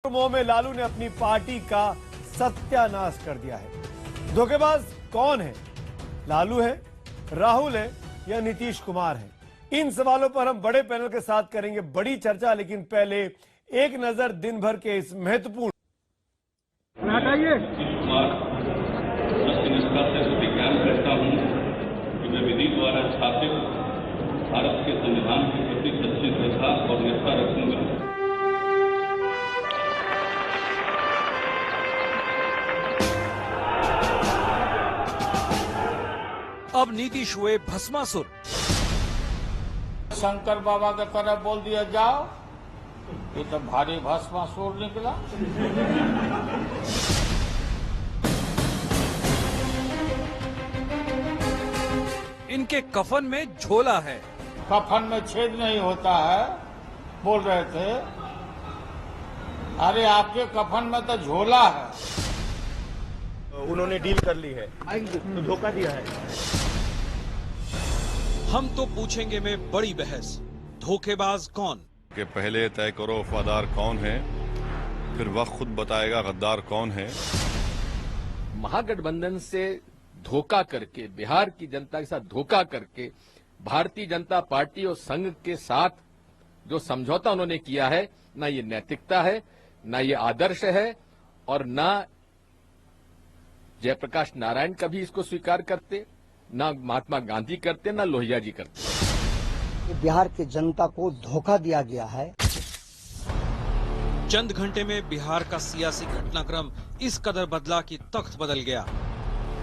मोह में लालू ने अपनी पार्टी का सत्यानाश कर दिया है। धोखेबाज कौन है? लालू है, राहुल है या नीतीश कुमार है? इन सवालों पर हम बड़े पैनल के साथ करेंगे बड़ी चर्चा, लेकिन पहले एक नजर दिन भर के इस महत्वपूर्ण करता हूं कि मैं विधि द्वारा स्थापित भारत के संविधान के प्रति सच्ची श्रद्धा और निष्ठा रखूंगा। अब नीतीश हुए भस्मासुर। शंकर बाबा की तरफ बोल दिया जाओ, ये तो भारी भस्मासुर निकला। इनके कफन में झोला है। कफन में छेद नहीं होता है बोल रहे थे। अरे आपके कफन में तो झोला है। उन्होंने डील कर ली है तो धोखा दिया है। हम तो पूछेंगे में बड़ी बहस, धोखेबाज कौन? कि पहले तय करो वफादार कौन है, फिर वक्त खुद बताएगा गद्दार कौन है। महागठबंधन से धोखा करके, बिहार की जनता के साथ धोखा करके, भारतीय जनता पार्टी और संघ के साथ जो समझौता उन्होंने किया है, ना ये नैतिकता है, ना ये आदर्श है, और ना जयप्रकाश नारायण कभी इसको स्वीकार करते, ना महात्मा गांधी करते, ना लोहिया जी करते। बिहार की जनता को धोखा दिया गया है। चंद घंटे में बिहार का सियासी घटनाक्रम इस कदर बदला कि तख्त बदल गया,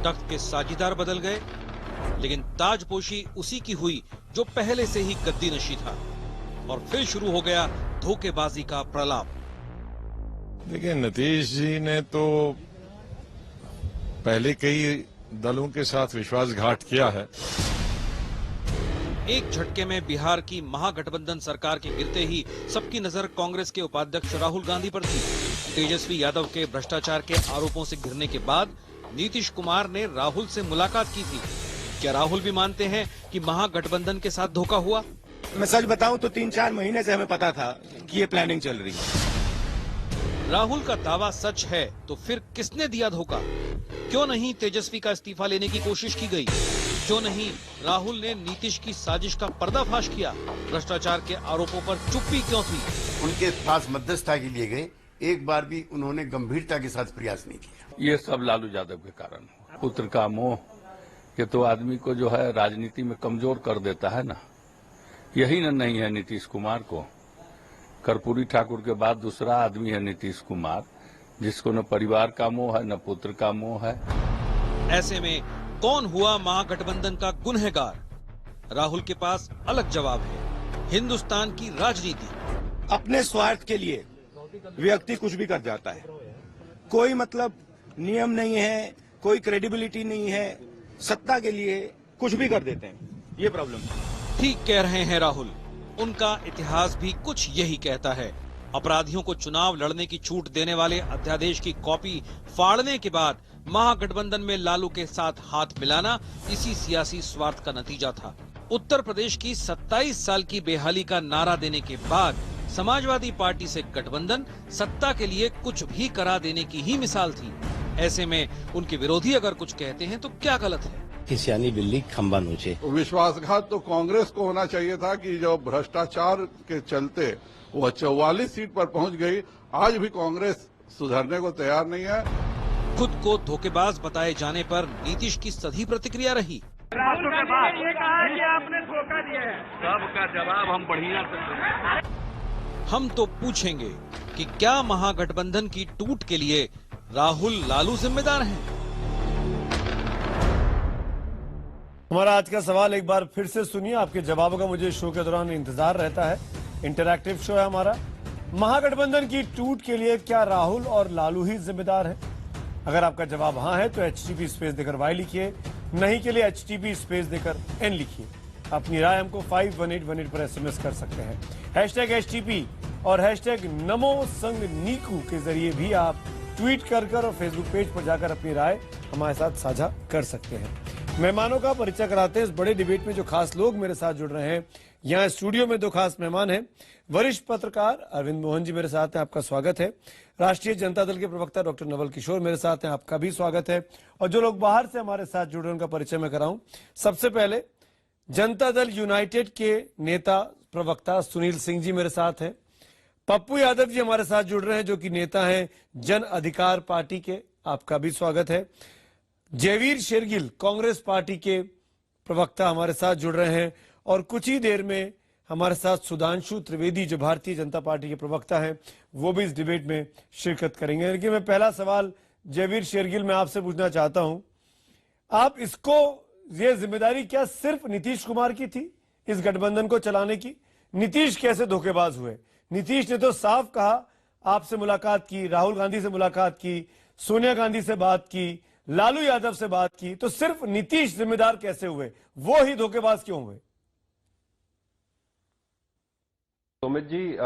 तख्त के साझीदार बदल गए, लेकिन ताजपोशी उसी की हुई जो पहले से ही गद्दी नशी था। और फिर शुरू हो गया धोखेबाजी का प्रलाप। देखिए, नीतीश जी ने तो पहले कई दलों के साथ विश्वासघात किया है। एक झटके में बिहार की महागठबंधन सरकार के गिरते ही सबकी नजर कांग्रेस के उपाध्यक्ष राहुल गांधी पर थी। तेजस्वी यादव के भ्रष्टाचार के आरोपों से घिरने के बाद नीतीश कुमार ने राहुल से मुलाकात की थी। क्या राहुल भी मानते हैं कि महागठबंधन के साथ धोखा हुआ? मैं सच बताऊं तो 3-4 महीने से हमें पता था कि ये प्लानिंग चल रही है। राहुल का दावा सच है तो फिर किसने दिया धोखा? क्यों नहीं तेजस्वी का इस्तीफा लेने की कोशिश की गई? क्यों नहीं राहुल ने नीतीश की साजिश का पर्दाफाश किया? भ्रष्टाचार के आरोपों पर चुप्पी क्यों थी? उनके पास मध्यस्थता के लिए गए, एक बार भी उन्होंने गंभीरता के साथ प्रयास नहीं किया। ये सब लालू यादव के कारण हुआ। पुत्र का मोह, ये तो आदमी को जो है राजनीति में कमजोर कर देता है ना। यही न नहीं है नीतीश कुमार को। कर्पूरी ठाकुर के बाद दूसरा आदमी है नीतीश कुमार, जिसको न परिवार का मोह है, न पुत्र का मोह है। ऐसे में कौन हुआ महागठबंधन का गुनहगार? राहुल के पास अलग जवाब है। हिंदुस्तान की राजनीति। अपने स्वार्थ के लिए व्यक्ति कुछ भी कर जाता है। कोई मतलब नियम नहीं है, कोई क्रेडिबिलिटी नहीं है, सत्ता के लिए कुछ भी कर देते हैं। ये प्रॉब्लम है। ठीक कह रहे हैं राहुल। उनका इतिहास भी कुछ यही कहता है। अपराधियों को चुनाव लड़ने की छूट देने वाले अध्यादेश की कॉपी फाड़ने के बाद महागठबंधन में लालू के साथ हाथ मिलाना इसी सियासी स्वार्थ का नतीजा था। उत्तर प्रदेश की 27 साल की बेहाली का नारा देने के बाद समाजवादी पार्टी से गठबंधन सत्ता के लिए कुछ भी करा देने की ही मिसाल थी। ऐसे में उनके विरोधी अगर कुछ कहते हैं तो क्या गलत है? सियानी बिल्ली खंबा नोचे। विश्वासघात तो कांग्रेस को होना चाहिए था कि जो भ्रष्टाचार के चलते वो 44 सीट पर पहुंच गई। आज भी कांग्रेस सुधरने को तैयार नहीं है। खुद को धोखेबाज बताए जाने पर नीतीश की सधी प्रतिक्रिया रही। राहुल के बाद ये कहा कि आपने धोखा दिया है। सबका जवाब हम बढ़िया से हम तो पूछेंगे कि क्या महागठबंधन की टूट के लिए राहुल लालू जिम्मेदार हैं? हमारा आज का सवाल एक बार फिर से सुनिए, आपके जवाबों का मुझे शो के दौरान इंतजार रहता है। इंटरैक्टिव शो है हमारा। महागठबंधन की टूट के लिए क्या राहुल और लालू ही जिम्मेदार हैं? अगर आपका जवाब हाँ है तो HTP स्पेस देकर Y लिखिए, नहीं के लिए HTP स्पेस देकर N लिखिए। अपनी राय हमको 51818 पर SMS कर सकते हैं। #HTP और #नमो संग नीकू के जरिए भी आप ट्वीट कर और फेसबुक पेज पर जाकर अपनी राय हमारे साथ साझा कर सकते हैं। मेहमानों का परिचय कराते हैं इस बड़े डिबेट में जो खास लोग मेरे साथ जुड़ रहे हैं। यहाँ स्टूडियो में दो खास मेहमान हैं। वरिष्ठ पत्रकार अरविंद मोहन जी मेरे साथ हैं, आपका स्वागत है। राष्ट्रीय जनता दल के प्रवक्ता डॉक्टर नवल किशोर मेरे साथ हैं, आपका भी स्वागत है। और जो लोग बाहर से हमारे साथ जुड़ रहे हैं उनका परिचय मैं कराऊं। सबसे पहले जनता दल यूनाइटेड के नेता प्रवक्ता सुनील सिंह जी मेरे साथ हैं। पप्पू यादव जी हमारे साथ जुड़ रहे हैं जो कि नेता हैं जन अधिकार पार्टी के, आपका भी स्वागत है। जयवीर शेरगिल कांग्रेस पार्टी के प्रवक्ता हमारे साथ जुड़ रहे हैं और कुछ ही देर में हमारे साथ सुधांशु त्रिवेदी जो भारतीय जनता पार्टी के प्रवक्ता हैं वो भी इस डिबेट में शिरकत करेंगे। लेकिन मैं पहला सवाल जयवीर शेरगिल मैं आपसे पूछना चाहता हूं, आप इसको ये जिम्मेदारी क्या सिर्फ नीतीश कुमार की थी इस गठबंधन को चलाने की? नीतीश कैसे धोखेबाज हुए? नीतीश ने तो साफ कहा आपसे मुलाकात की, राहुल गांधी से मुलाकात की, सोनिया गांधी से बात की, लालू यादव से बात की, तो सिर्फ नीतीश जिम्मेदार कैसे हुए? वो ही धोखेबाज क्यों हुए? सुमित जी,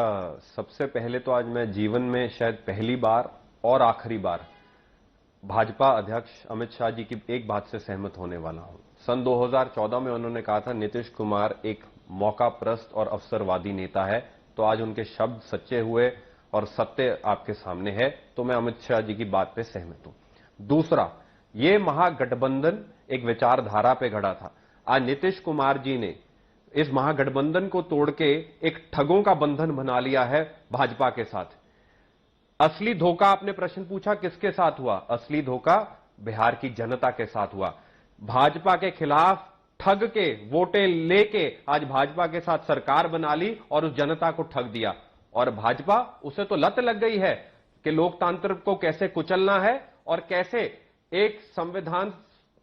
सबसे पहले तो आज मैं जीवन में शायद पहली बार और आखिरी बार भाजपा अध्यक्ष अमित शाह जी की एक बात से सहमत होने वाला हूं। सन 2014 में उन्होंने कहा था नीतीश कुमार एक मौकाप्रस्त और अवसरवादी नेता है, तो आज उनके शब्द सच्चे हुए और सत्य आपके सामने है, तो मैं अमित शाह जी की बात पे सहमत हूं। दूसरा, ये महागठबंधन एक विचारधारा पे घड़ा था। आज नीतीश कुमार जी ने इस महागठबंधन को तोड़ के एक ठगों का बंधन बना लिया है भाजपा के साथ। असली धोखा, आपने प्रश्न पूछा किसके साथ हुआ? असली धोखा बिहार की जनता के साथ हुआ। भाजपा के खिलाफ ठग के वोटें लेके आज भाजपा के साथ सरकार बना ली और उस जनता को ठग दिया। और भाजपा, उसे तो लत लग गई है कि लोकतंत्र को कैसे कुचलना है और कैसे एक संविधान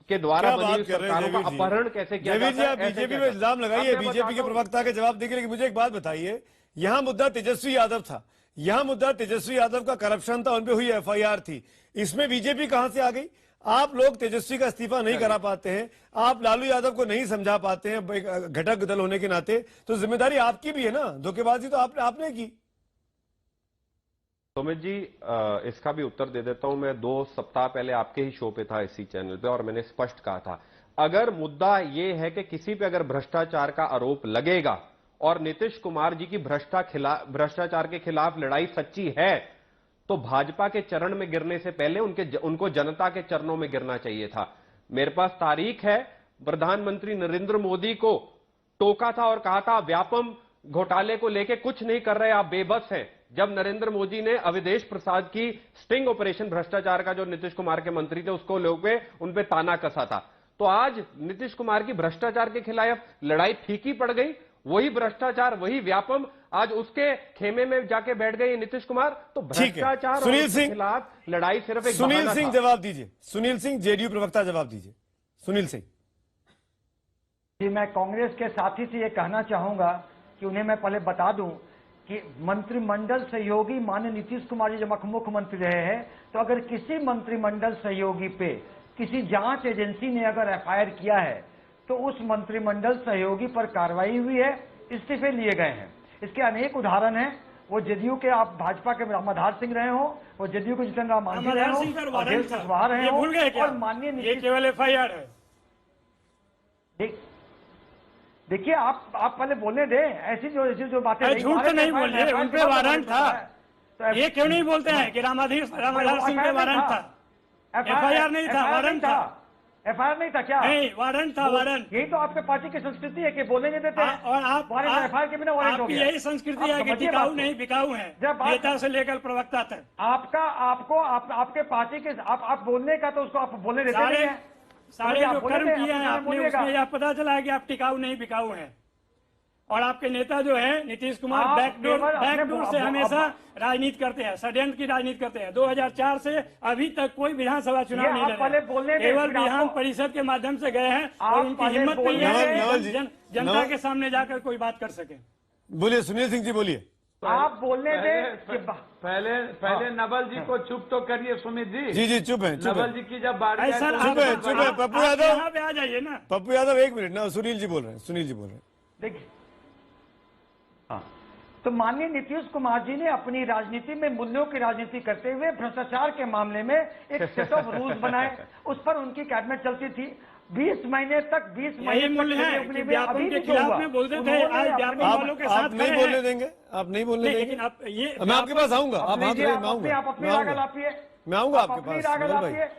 के द्वारा बनी हुई सरकारों का अपहरण कैसे किया जाता है। बीजेपी में इल्जाम लगाइए, बीजेपी के प्रवक्ता के जवाब देंगे, लेकिन मुझे एक बात बताइए, यहां मुद्दा तेजस्वी यादव था, यहां मुद्दा तेजस्वी यादव का करप्शन था, उनपे हुई एफआईआर थी, इसमें बीजेपी कहां से आ गई? आप लोग तेजस्वी का इस्तीफा नहीं करा पाते हैं, आप लालू यादव को नहीं समझा पाते हैं घटक दल होने के नाते, तो जिम्मेदारी आपकी भी है ना, धोखेबाजी तो आपने की। सुमित जी, इसका भी उत्तर दे देता हूं। मैं 2 सप्ताह पहले आपके ही शो पे था इसी चैनल पे और मैंने स्पष्ट कहा था, अगर मुद्दा यह है कि किसी पे अगर भ्रष्टाचार का आरोप लगेगा और नीतीश कुमार जी की भ्रष्टाचार के खिलाफ लड़ाई सच्ची है, तो भाजपा के चरण में गिरने से पहले उनको जनता के चरणों में गिरना चाहिए था। मेरे पास तारीख है, प्रधानमंत्री नरेंद्र मोदी को टोका था और कहा था व्यापम घोटाले को लेकर कुछ नहीं कर रहे, आप बेबस हैं। जब नरेंद्र मोदी ने अवधेश प्रसाद की स्टिंग ऑपरेशन भ्रष्टाचार का, जो नीतीश कुमार के मंत्री थे, उसको लोग उन पे ताना कसा था, तो आज नीतीश कुमार की भ्रष्टाचार के खिलाफ लड़ाई फीकी पड़ गई। वही भ्रष्टाचार, वही व्यापम, आज उसके खेमे में जाके बैठ गए नीतीश कुमार। तो भ्रष्टाचार के खिलाफ लड़ाई सिर्फ एक सुनील सिंह जवाब दीजिए, सुनील सिंह जेडीयू प्रवक्ता जवाब दीजिए। सुनील सिंह जी, मैं कांग्रेस के साथी से ये कहना चाहूंगा कि उन्हें मैं पहले बता दूं कि मंत्रिमंडल सहयोगी माननीय नीतीश कुमार जी जब मुख्यमंत्री रहे हैं, तो अगर किसी मंत्रिमंडल सहयोगी पे किसी जांच एजेंसी ने अगर एफआईआर किया है तो उस मंत्रिमंडल सहयोगी पर कार्रवाई हुई है, इस्तीफे लिए गए हैं। इसके अनेक उदाहरण हैं। वो जदयू के, आप भाजपा के रामाधार सिंह रहे हो, वो जदयू के जितेंद्र राम मांझी रहे हो, रहे हो, और माननीय नीतीश, केवल एफआईआर है। देखिए, आप पहले बोलने दें, ऐसी जो बातें झूठ तो नहीं बोल रहे, उन पे वारंट था, तो ये क्यों नहीं बोलते हैं कि रामाधार सिंह पे वारंट था? एफआईआर नहीं था, वारंट था। एफआईआर नहीं था क्या? नहीं, वारंट था, वारंट। यही तो आपके पार्टी की संस्कृति है कि बोलने नहीं देते हैं। और आप एफआईआर के बिना वारंट हो गया। यही संस्कृति है कि टिकाऊ नहीं बिकाऊ है, नेता से लेकर प्रवक्ता तक। आपके पार्टी के आप बोलने का, तो उसको आप बोलने देते नहीं है। सारे जो कर्म किए हैं आपने, उसमें यह पता चला है कि आप टिकाऊ नहीं बिकाऊ हैं। और आपके नेता जो है नीतीश कुमार बैकडोर से हमेशा राजनीति करते हैं, षड्यंत्र की राजनीति करते हैं। 2004 से अभी तक कोई विधानसभा चुनाव नहीं लड़े, केवल विधान परिषद के माध्यम से गए हैं और उनकी हिम्मत नहीं है जनता के सामने जाकर कोई बात कर सके। बोलिए सुनील सिंह जी, बोलिए। आप बोलने दें। पहले नवल जी को चुप तो करिए सुमित जी। जी चुप है। नवल जी की जब बारी चुप है। पप्पू यादव यहाँ पे आ जाइए ना। पप्पू यादव 1 मिनट ना, सुनील जी बोल रहे हैं, सुनील जी बोल रहे हैं। देखिए, तो माननीय नीतीश कुमार जी ने अपनी राजनीति में मूल्यों की राजनीति करते हुए भ्रष्टाचार के मामले में एक सेट ऑफ रूल्स बनाए, उस पर उनकी कैबिनेट चलती थी। 20 महीने तक 20 महीने यही मूल्य है कि व्यापम के खिलाफ में बोलते थे, आज व्यापम वालों के साथ आप नहीं बोलने देंगे, आप नहीं बोलने देंगे। लेकिन आप ये मैं आपके पास आऊंगा, आप हाथ रखिए, मैं आऊंगा, आप अपनी राग लापिए, मैं आऊंगा आपके अपनी पास राग नवल भाई। लापिए।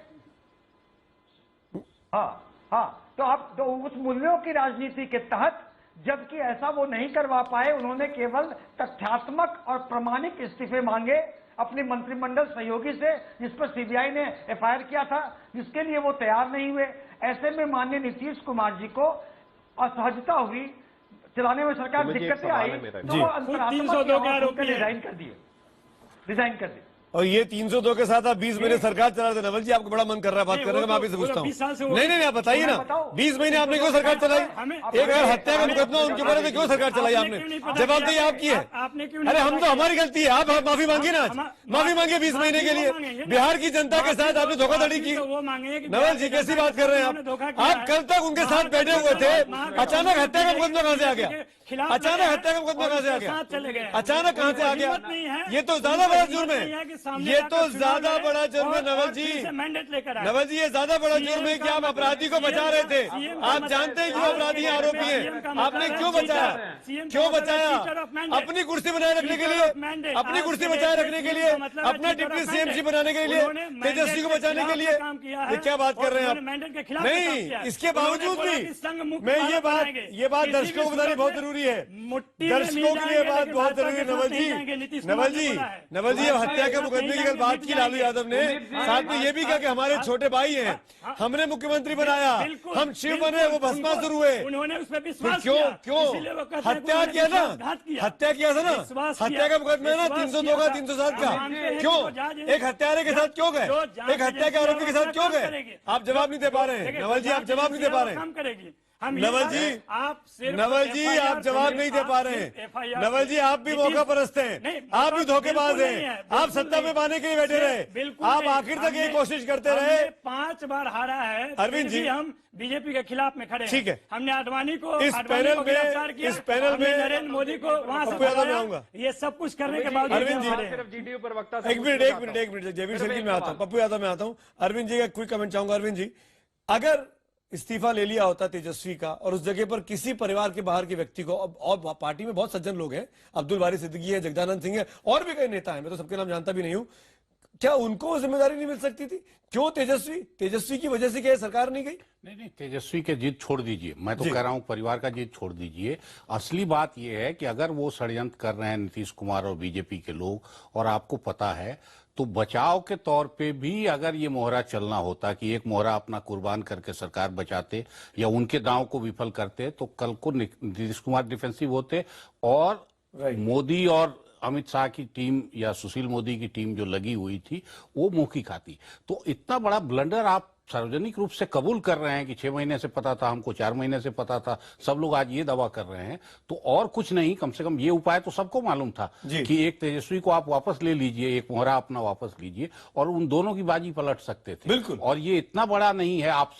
हाँ, तो आप तो उस मूल्यों की राजनीति के तहत, जबकि ऐसा वो नहीं करवा पाए, उन्होंने केवल तथ्यात्मक और प्रमाणिक इस्तीफे मांगे अपनी मंत्रिमंडल सहयोगी से, जिस पर सीबीआई ने एफआईआर किया था, जिसके लिए वो तैयार नहीं हुए। ऐसे में माननीय नीतीश कुमार जी को असहजता हुई, चलाने में सरकार दिक्कतें आई, तो वो अंतरात्मा रिजाइन कर दिए। और ये 302 के साथ आप 20 महीने सरकार चला रहे थे। नवल जी, आपको बड़ा मन कर रहा है बात करने का, मैं आप इसे पूछता हूँ। नहीं, आप बताइए ना, 20 महीने आपने क्यों सरकार चलाई? एक अगर हत्या का मुकदमा उनके ऊपर है तो क्यों सरकार चलाई आपने? जवाबदेही आपकी है। अरे हम तो, हमारी गलती है, आप माफी मांगिए ना, माफी मांगिए 20 महीने के लिए। बिहार की जनता के साथ आपने धोखाधड़ी की। नवल जी, कैसी बात कर रहे हैं आप कल तक उनके साथ बैठे हुए थे, अचानक हत्या का मुकदमा कहां से आ गया? अचानक हत्या का मुकदमा कहां से आ गया? अचानक कहां से आ गया? ये तो ज्यादा बड़ा जुर्म है, ये तो ज्यादा बड़ा जुर्म है नवल जी। नवल जी, ये ज्यादा बड़ा जुर्म है कि आप अपराधी को बचा रहे थे। आप जानते हैं कि वो अपराधी आरोपी हैं, आपने क्यों बचाया? क्यों बचाया? अपनी कुर्सी बनाए रखने के लिए, अपनी कुर्सी बचाए रखने के लिए, अपना डिप्टी सीएम बनाने के लिए, तेजस्वी को बचाने के लिए। ये क्या बात कर रहे हैं आप? नहीं, इसके बावजूद भी मैं ये बात दर्शकों को बतानी बहुत जरूरी है, दर्शकों के लिए बात बहुत जरूरी है। नवल जी, अब हत्या के मुकदमे की बात की लालू यादव ने, साथ में ये भी कहा कि हमारे छोटे भाई हैं, हमने मुख्यमंत्री बनाया, हम शिव बने, वो भस्मासुर हुए। उन्होंने उस पर विश्वास क्यों हत्या किया था ना? हत्या किया था ना? हत्या का मुकदमा है ना 302 का, 307 का। क्यों एक हत्यारे के साथ क्यों गए? एक हत्या के आरोपी के साथ क्यों गए? आप जवाब नहीं दे पा रहे हैं नवल जी, आप जवाब नहीं दे पा रहे हैं नवल जी, आप जवाब नहीं दे पा रहे हैं नवल जी। आप भी मौका परस्त हैं, आप भी धोखेबाज हैं, आप सत्ता में पाने के लिए बैठे रहे, आप आखिर तक ये कोशिश करते रहे। 5 बार हारा है अरविंद जी, हम बीजेपी के खिलाफ में खड़े हैं। ठीक है, हमने आडवाणी को इस पैनल में नरेंद्र मोदी को वहां से आऊंगा। ये सब कुछ करने के बाद अरविंद जी, एक मिनट जयवीर सिंह में आता हूँ, पप्पू यादव में आता हूँ। अरविंद जी का क्विक कमेंट चाहूंगा। अरविंद जी, अगर इस्तीफा ले लिया होता तेजस्वी का और उस जगह पर किसी परिवार के बाहर के व्यक्ति को, और पार्टी में बहुत सज्जन लोग हैं, अब्दुल बारी सिद्दीकी है, जगदानंद सिंह है, और भी कई नेता हैं, मैं तो सबके नाम जानता भी नहीं हूं, क्या उनको जिम्मेदारी नहीं मिल सकती थी? क्यों तेजस्वी की वजह से क्या सरकार नहीं गई? नहीं, तेजस्वी के जीत छोड़ दीजिए, मैं तो कह रहा हूं परिवार का जीत छोड़ दीजिए। असली बात यह है कि अगर वो षड्यंत्र कर रहे हैं नीतीश कुमार और बीजेपी के लोग, और आपको पता है, तो बचाव के तौर पे भी अगर ये मोहरा चलना होता कि एक मोहरा अपना कुर्बान करके सरकार बचाते या उनके दांव को विफल करते, तो कल को नीतीश कुमार डिफेंसिव होते और मोदी और अमित शाह की टीम या सुशील मोदी की टीम जो लगी हुई थी वो मुंह की खाती। तो इतना बड़ा ब्लंडर आप सार्वजनिक रूप से कबूल कर रहे हैं कि 6 महीने से पता था, हमको 4 महीने से पता था, सब लोग आज ये दावा कर रहे हैं, तो और कुछ नहीं, कम से कम ये उपाय तो सबको मालूम था कि एक तेजस्वी को आप वापस ले लीजिए, एक मोहरा अपना वापस लीजिए, और उन दोनों की बाजी पलट सकते थे। बिल्कुल। और ये इतना बड़ा नहीं है, आप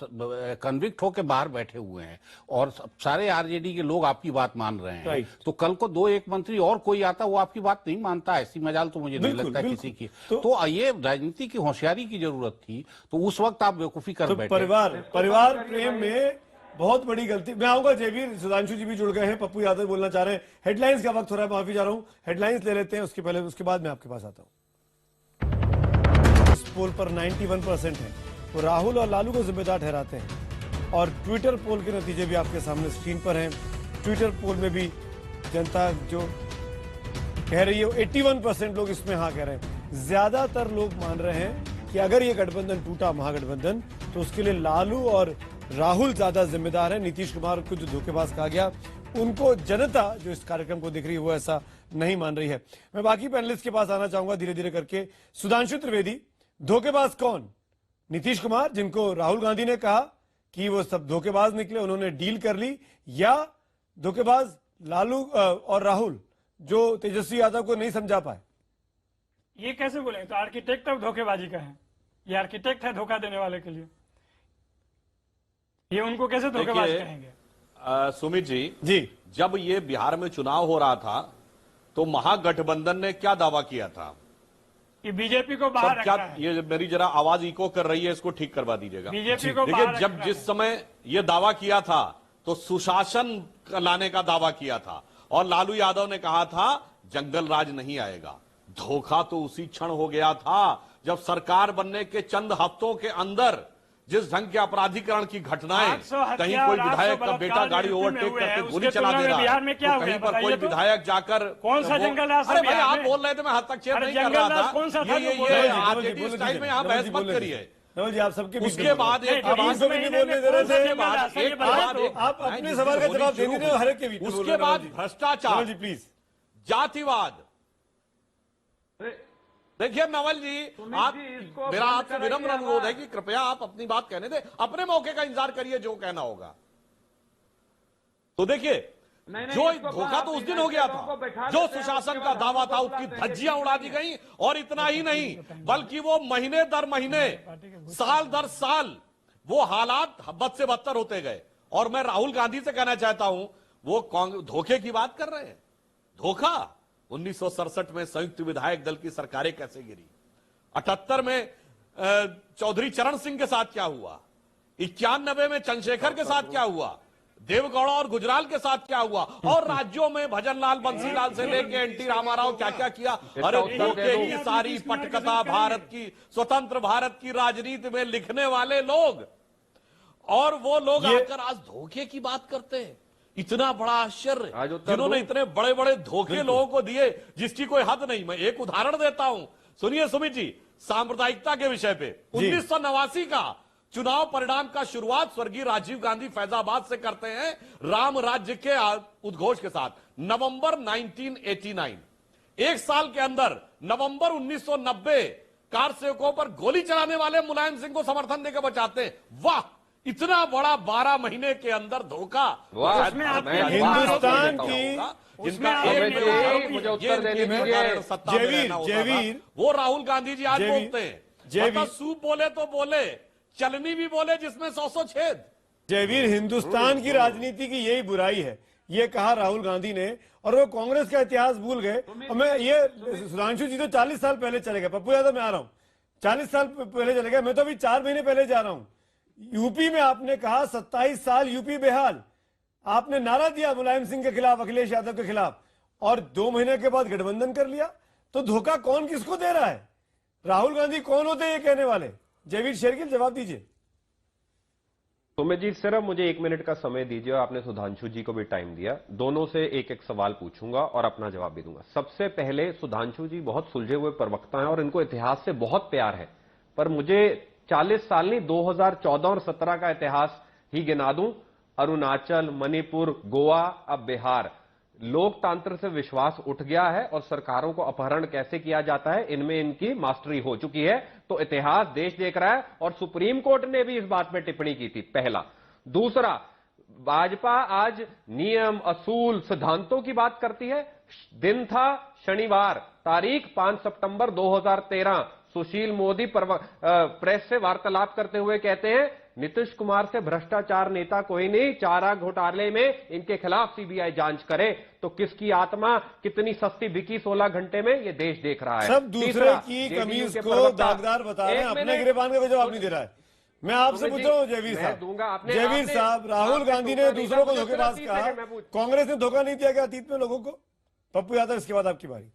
कन्विक्ट होकर बाहर बैठे हुए हैं और सारे आरजेडी के लोग आपकी बात मान रहे हैं, तो कल को 2-1 मंत्री और कोई आता, वो आपकी बात नहीं मानता, ऐसी मजाल तो मुझे नहीं लगता किसी की। तो ये राजनीति की होशियारी की जरूरत थी, तो उस वक्त आप तो परिवार प्रेम में बहुत बड़ी गलती। मैं आऊंगा जयवीर, सुधांशु जी भी जुड़ गए हैं, पप्पू यादव बोलना चाह रहे हैं। हेडलाइंस का वक्त हो रहा है, माफी चाह रहा हूं, हेडलाइंस ले लेते हैं, उसके बाद मैं आपके पास आता हूं। इस पोल पर 91% है, वो राहुल और लालू को जिम्मेदार ठहराते हैं, और ट्विटर पोल के नतीजे भी आपके सामने स्क्रीन पर हैं। ट्विटर पोल में भी जनता जो कह रही है, 81% लोग इसमें हाँ कह रहे हैं। ज्यादातर लोग मान रहे हैं कि अगर ये गठबंधन टूटा, महागठबंधन, तो उसके लिए लालू और राहुल ज्यादा जिम्मेदार है। नीतीश कुमार को जो धोखेबाज कहा गया, उनको जनता जो इस कार्यक्रम को देख रही है वो ऐसा नहीं मान रही है। मैं बाकी पैनलिस्ट के पास आना चाहूंगा धीरे धीरे करके। सुधांशु त्रिवेदी, धोखेबाज कौन? नीतीश कुमार, जिनको राहुल गांधी ने कहा कि वो सब धोखेबाज निकले, उन्होंने डील कर ली, या धोखेबाज लालू और राहुल जो तेजस्वी यादव को नहीं समझा पाए? ये कैसे बोले? तो आर्किटेक्ट ऑफ धोखेबाजी का है, ये आर्किटेक्ट है धोखा देने वाले के लिए, ये उनको कैसे धोखेबाज कहेंगे? सुमित जी, जब ये बिहार में चुनाव हो रहा था तो महागठबंधन ने क्या दावा किया था कि बीजेपी को बाहर सब क्या रखना है। ये मेरी जरा आवाज इको कर रही है, इसको ठीक करवा दीजिएगा। बीजेपी को देखिए, बाहर जब रखना जिस समय ये दावा किया था तो सुशासन लाने का दावा किया था और लालू यादव ने कहा था जंगल राज नहीं आएगा। धोखा तो उसी क्षण हो गया था जब सरकार बनने के चंद हफ्तों के अंदर जिस ढंग के अपराधीकरण की घटनाएं, कहीं कोई विधायक का बेटा गाड़ी ओवरटेक करके गोली चला दे रहा है, तो कहीं पर कोई विधायक जाकर कौन सा जंगल राज? अरे भाई, आप बोल रहे थे, मैं हस्तक्षेप नहीं कर रहा था। ये आरजेडी स्टाइल में यहाँ बहस मत करिए। नवल जी, आप सबके उसके बाद एक आप नहीं बोलने दे रहे थे। आप अपने सवाल का जवाब दे रहे हो, हर एक के बीच। उसके बाद भ्रष्टाचार, जी प्लीज, जातिवाद। देखिए नवल जी, आप, मेरा आपसे विनम्र अनुरोध है कि कृपया आप अपनी बात कहने दें, अपने मौके का इंतजार करिए जो कहना होगा। तो देखिए, जो धोखा तो उस दिन हो गया था, जो सुशासन का दावा था उसकी धज्जियां उड़ा दी गई। और इतना ही नहीं, बल्कि वो महीने दर महीने, साल दर साल वो हालात बद से बदतर होते गए। और मैं राहुल गांधी से कहना चाहता हूं, वो धोखे की बात कर रहे हैं। धोखा 1967 में संयुक्त विधायक दल की सरकारें कैसे गिरी, 78 में चौधरी चरण सिंह के साथ क्या हुआ, 91 में चंद्रशेखर के साथ क्या हुआ, देवगौड़ा और गुजराल के साथ क्या हुआ, और राज्यों में भजनलाल बंसीलाल से लेके एनटी रामाराव क्या क्या किया। अरे धोखे की सारी पटकथा भारत की, स्वतंत्र भारत की राजनीति में लिखने वाले लोग, और वो लोग आकर आज धोखे की बात करते हैं। इतना बड़ा आश्चर्य, जिन्होंने इतने बड़े बड़े धोखे लोगों को दिए जिसकी कोई हद नहीं। मैं एक उदाहरण देता हूं, सुनिए सुमित जी, सांप्रदायिकता के विषय पे 1989 का चुनाव परिणाम का शुरुआत स्वर्गीय राजीव गांधी फैजाबाद से करते हैं, राम राज्य के उद्घोष के साथ। नवंबर 1989, एक साल के अंदर नवंबर 1990 कार सेवकों पर गोली चलाने वाले मुलायम सिंह को समर्थन देकर बचाते हैं। वाह, इतना बड़ा 12 महीने के अंदर धोखा। हिंदुस्तान की, मुझे उत्तर देने दीजिए। वो राहुल गांधी जी आज बोलते हैं, सूप बोले तो बोले, चलनी भी बोले जिसमें 100 छेद। जयवीर, हिंदुस्तान की राजनीति की यही बुराई है, ये कहा राहुल गांधी ने, और वो कांग्रेस का इतिहास भूल गए। और मैं ये, सुधांशु जी तो 40 साल पहले चले गए, पप्पू यादव मैं आ रहा हूँ, 40 साल पहले चले गए, मैं तो अभी 4 महीने पहले जा रहा हूँ। यूपी में आपने कहा 27 साल यूपी बेहाल, आपने नारा दिया मुलायम सिंह के खिलाफ, अखिलेश यादव के खिलाफ, और 2 महीने के बाद गठबंधन कर लिया। तो धोखा कौन किसको दे रहा है? राहुल गांधी कौन होते हैं ये कहने वाले? जयवीर शेरगिल, जवाब दीजिए। सुमित जी, सिर्फ मुझे 1 मिनट का समय दीजिए, और आपने सुधांशु जी को भी टाइम दिया। दोनों से एक एक सवाल पूछूंगा और अपना जवाब भी दूंगा। सबसे पहले, सुधांशु जी बहुत सुलझे हुए प्रवक्ता हैं और इनको इतिहास से बहुत प्यार है, पर मुझे 40 साल नहीं, 2014 और 17 का इतिहास ही गिना दूं। अरुणाचल, मणिपुर, गोवा, अब बिहार, लोकतंत्र से विश्वास उठ गया है और सरकारों को अपहरण कैसे किया जाता है इनमें इनकी मास्टरी हो चुकी है। तो इतिहास देश देख रहा है, और सुप्रीम कोर्ट ने भी इस बात में टिप्पणी की थी, पहला। दूसरा, भाजपा आज नियम, असूल, सिद्धांतों की बात करती है। दिन था शनिवार, तारीख 5 सितंबर 2013, सुशील मोदी प्रेस से वार्तालाप करते हुए कहते हैं, नीतीश कुमार से भ्रष्टाचार नेता कोई नहीं, चारा घोटाले में इनके खिलाफ सीबीआई जांच करे। तो किसकी आत्मा कितनी सस्ती बिकी 16 घंटे में, ये देश देख रहा है। सब दूसरे की कमीज को दागदार बता रहे हैं, अपने गिरेबान का जवाब नहीं दे रहा है। मैं आपसे पूछता हूँ जयवीर साहब, जयवीर साहब, राहुल गांधी ने दूसरों को धोखेबाज कहा, कांग्रेस ने धोखा नहीं दिया क्या अतीत में लोगों को? पप्पू यादव, इसके बाद आपकी बारी।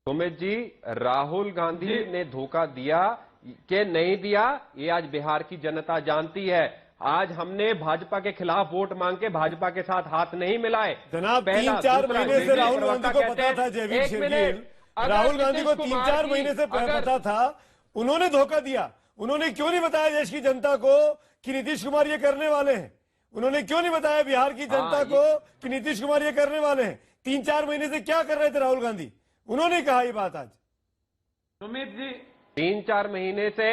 सुमित जी, राहुल गांधी ने धोखा दिया कि नहीं दिया, ये आज बिहार की जनता जानती है। आज हमने भाजपा के खिलाफ वोट मांग के भाजपा के साथ हाथ नहीं मिलाए। जनाब, 3-4 महीने से राहुल गांधी को पता था, जयवीर शेरगिल, राहुल गांधी को 3-4 महीने से पता था, उन्होंने धोखा दिया। उन्होंने क्यों नहीं बताया देश की जनता को कि नीतीश कुमार ये करने वाले हैं? उन्होंने क्यों नहीं बताया बिहार की जनता को कि नीतीश कुमार ये करने वाले हैं? 3-4 महीने से क्या कर रहे थे राहुल गांधी? उन्होंने कहा ये बात आज। सुमित जी, 3-4 महीने से